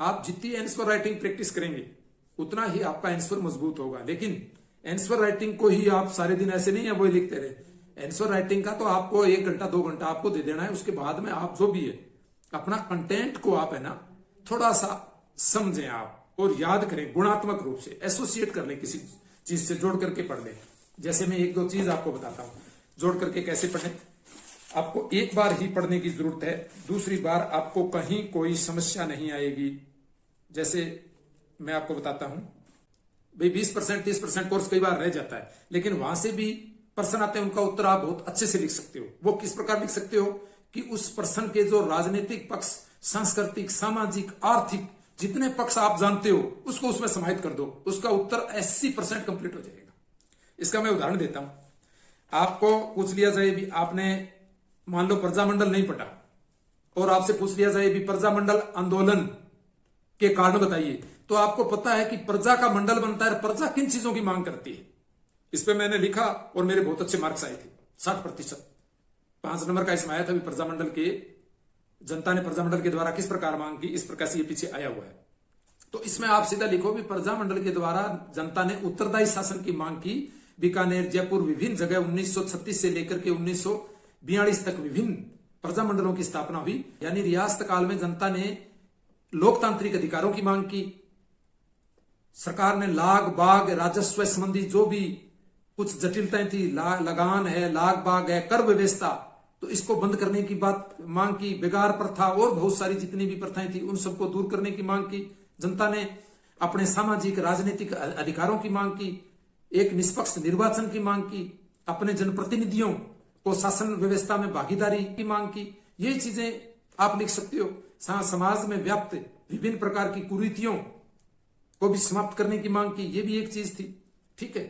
आप जितनी answer writing practice करेंगे उतना ही आपका आंसर मजबूत होगा। लेकिन आंसर राइटिंग को ही आप सारे दिन ऐसे नहीं है वही लिखते रहे। आंसर राइटिंग का तो आपको 1 घंटा 2 घंटा आपको दे देना है। उसके बाद में आप जो भी है अपना कंटेंट को आप है ना थोड़ा सा समझें आप और याद करें, गुणात्मक रूप से एसोसिएट कर लें, किसी चीज से जोड़ करके पढ़ लें। जैसे मैं 1-2 चीज आपको बताता हूं जोड़ करके कैसे पढ़ें। आपको एक बार ही पढ़ने की जरूरत है, दूसरी बार आपको कहीं कोई समस्या नहीं आएगी। जैसे मैं आपको बताता हूं भाई 20% 30% कोर्स कई बार रह जाता है, लेकिन वहां से भी प्रश्न आते हैं, उनका उत्तर आप बहुत अच्छे से लिख सकते हो। वो किस प्रकार लिख सकते हो कि उस प्रश्न के जो राजनीतिक पक्ष, सांस्कृतिक, सामाजिक, आर्थिक जितने पक्ष आप जानते हो उसको उसमें समाहित कर दो, उसका उत्तर 80% कंप्लीट हो जाएगा। इसका मैं उदाहरण देता हूं। आपको पूछ लिया जाए भी आपने मान लो प्रजामंडल नहीं पढ़ा और आपसे पूछ लिया जाए भी प्रजामंडल आंदोलन के कारण बताइए, तो आपको पता है कि प्रजा का मंडल बनता है, प्रजा किन चीजों की मांग करती है। इस पे मैंने लिखा और मेरे बहुत अच्छे मार्क्स आए थे, 60%। 5 नंबर का इसमें आया था। प्रजामंडल के जनता ने प्रजामंडल के द्वारा किस प्रकार मांग की, इस प्रकार से ये पीछे आया हुआ है। तो इसमें आप सीधा लिखो भी प्रजामंडल के द्वारा जनता ने उत्तरदायी शासन की मांग की। बीकानेर, जयपुर, विभिन्न जगह 1936 से लेकर के 1942 तक विभिन्न प्रजामंडलों की स्थापना हुई। यानी रियासत काल में जनता ने लोकतांत्रिक अधिकारों की मांग की। सरकार ने लाग बाग राजस्व संबंधी जो भी कुछ जटिलताएं थी, लगान है, लाग बाग है, कर व्यवस्था, तो इसको बंद करने की बात मांग की। बेगार प्रथा और बहुत सारी जितनी भी प्रथाएं थी उन सबको दूर करने की मांग की। जनता ने अपने सामाजिक राजनीतिक अधिकारों की मांग की। एक निष्पक्ष निर्वाचन की मांग की। अपने जनप्रतिनिधियों को शासन व्यवस्था में भागीदारी की मांग की। ये चीजें आप लिख सकते हो। समाज में व्याप्त विभिन्न प्रकार की कुरीतियों को भी समाप्त करने की मांग की, ये भी एक चीज थी। ठीक है।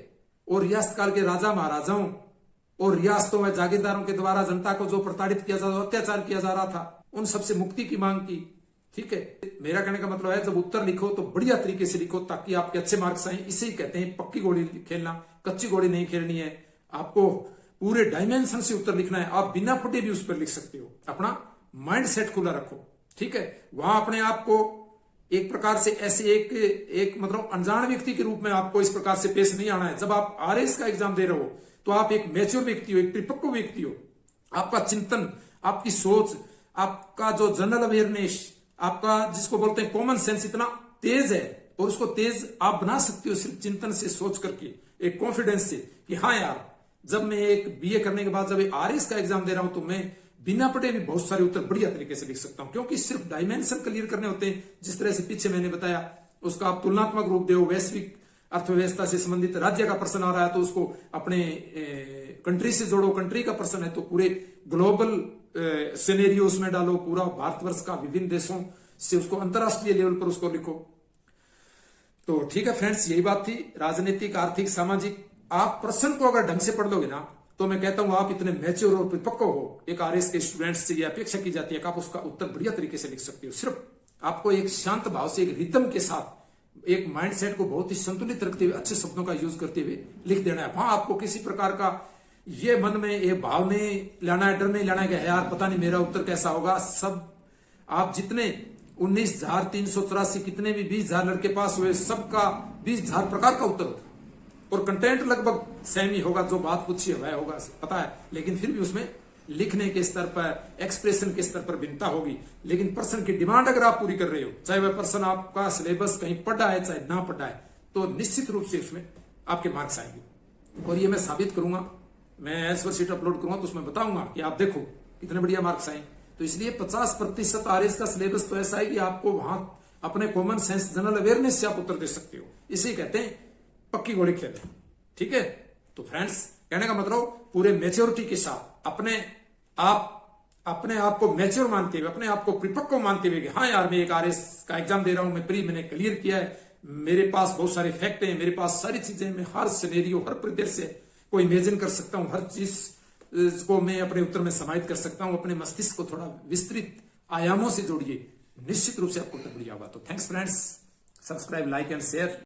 और रियासत काल के राजा महाराजाओं और रियासतों में जागीरदारों के द्वारा जनता को जो प्रताड़ित किया जा रहा था, अत्याचार किया जा रहा था, उन सबसे मुक्ति की मांग की। ठीक है। मेरा कहने का मतलब है जब उत्तर लिखो तो बढ़िया तरीके से लिखो ताकि आपके अच्छे मार्क्स आए। इसे ही कहते हैं पक्की घोड़ी खेलना, कच्ची घोड़ी नहीं खेलनी है। आपको पूरे डायमेंशन से उत्तर लिखना है। आप बिना पढ़े भी उस पर लिख सकते हो। अपना माइंड सेट खुला रखो। ठीक है। वहां अपने आप को एक प्रकार से ऐसे एक मतलब अनजान व्यक्ति के रूप में आपको इस प्रकार से पेश नहीं आना है। जब आप आरएस का एग्जाम दे रहे हो तो आप एक मैच्योर व्यक्ति हो, एक परिपक्व व्यक्ति हो। आपका चिंतन, आपकी सोच, आपका जो जनरल अवेयरनेस, आपका जिसको बोलते हैं कॉमन सेंस इतना तेज है और उसको तेज आप बना सकते हो सिर्फ चिंतन से, सोच करके, एक कॉन्फिडेंस से कि हाँ यार, जब मैं एक बीए करने के बाद जब आरएस का एग्जाम दे रहा हूं तो मैं बिना पढ़े भी बहुत सारे उत्तर बढ़िया तरीके से लिख सकता हूं। क्योंकि सिर्फ डायमेंशन क्लियर करने होते हैं। जिस तरह से पीछे मैंने बताया उसका आप तुलनात्मक रूप दो। वैश्विक अर्थव्यवस्था से संबंधित राज्य का प्रश्न आ रहा है तो उसको अपने कंट्री से जोड़ो। कंट्री का प्रश्न है तो पूरे ग्लोबल सिनेरियोस में डालो। पूरा भारतवर्ष का विभिन्न देशों से उसको अंतरराष्ट्रीय लेवल पर उसको लिखो। तो ठीक है फ्रेंड्स, यही बात थी। राजनीतिक, आर्थिक, सामाजिक, आप प्रश्न को अगर ढंग से पढ़ लोगे ना तो मैं कहता हूं आप इतने मैच्योर और परिपक्व हो। एक आरएस के स्टूडेंट्स से यह अपेक्षा की जाती है कि आप उसका उत्तर बढ़िया तरीके से लिख सकते हो। सिर्फ आपको एक शांत भाव से, एक रिदम के साथ, एक माइंडसेट को बहुत ही संतुलित रखते हुए, अच्छे शब्दों का यूज करते हुए लिख देना है। वहां आपको किसी प्रकार का ये मन में ये भाव नहीं लाना है, डर नहीं लाना है कि यार पता नहीं मेरा उत्तर कैसा होगा। सब आप जितने 19,384 कितने भी 20,000 लड़के पास हुए, सबका 20,000 प्रकार का उत्तर होता है और कंटेंट लगभग सेम ही होगा। जो बात पूछी है होगा पता है, लेकिन फिर भी उसमें लिखने के स्तर पर, एक्सप्रेशन के स्तर पर भिन्नता होगी। लेकिन पर्सन की डिमांड अगर आप पूरी कर रहे हो, चाहे वह पर्सन आपका सिलेबस कहीं पढ़ा है चाहे ना पढ़ा है, तो निश्चित रूप से उसमें आपके मार्क्स आएंगे। और ये मैं साबित करूंगा। मैं आंसर शीट अपलोड करूंगा तो उसमें बताऊंगा कि आप देखो कितने बढ़िया मार्क्स आए। तो इसलिए 50% आरएस का सिलेबस तो ऐसा है कि आपको वहां अपने कॉमन सेंस, जनरल अवेयरनेस से आप उत्तर दे सकते हो। इसे कहते हैं पक्की घोड़ी खेल। ठीक है। तो फ्रेंड्स, कहने का मतलब पूरे मैच्योरिटी के साथ अपने आप को मैच्योर मानते हुए, अपने आप को परिपक्व मानते हुए कि हाँ यार मैं एक आरएस का एग्जाम दे रहा हूं, मैंने क्लियर किया है, मेरे पास बहुत सारे फैक्ट हैं, मेरे पास सारी चीजें, मैं हर सिनेरियो, हर परिदृश्य को इमेजिन कर सकता हूं, हर चीज को मैं अपने उत्तर में समाहित कर सकता हूं। अपने मस्तिष्क को थोड़ा विस्तृत आयामों से जोड़िए, निश्चित रूप से आपको उत्तर बढ़िया होगा। तो thanks friends, subscribe, like and share.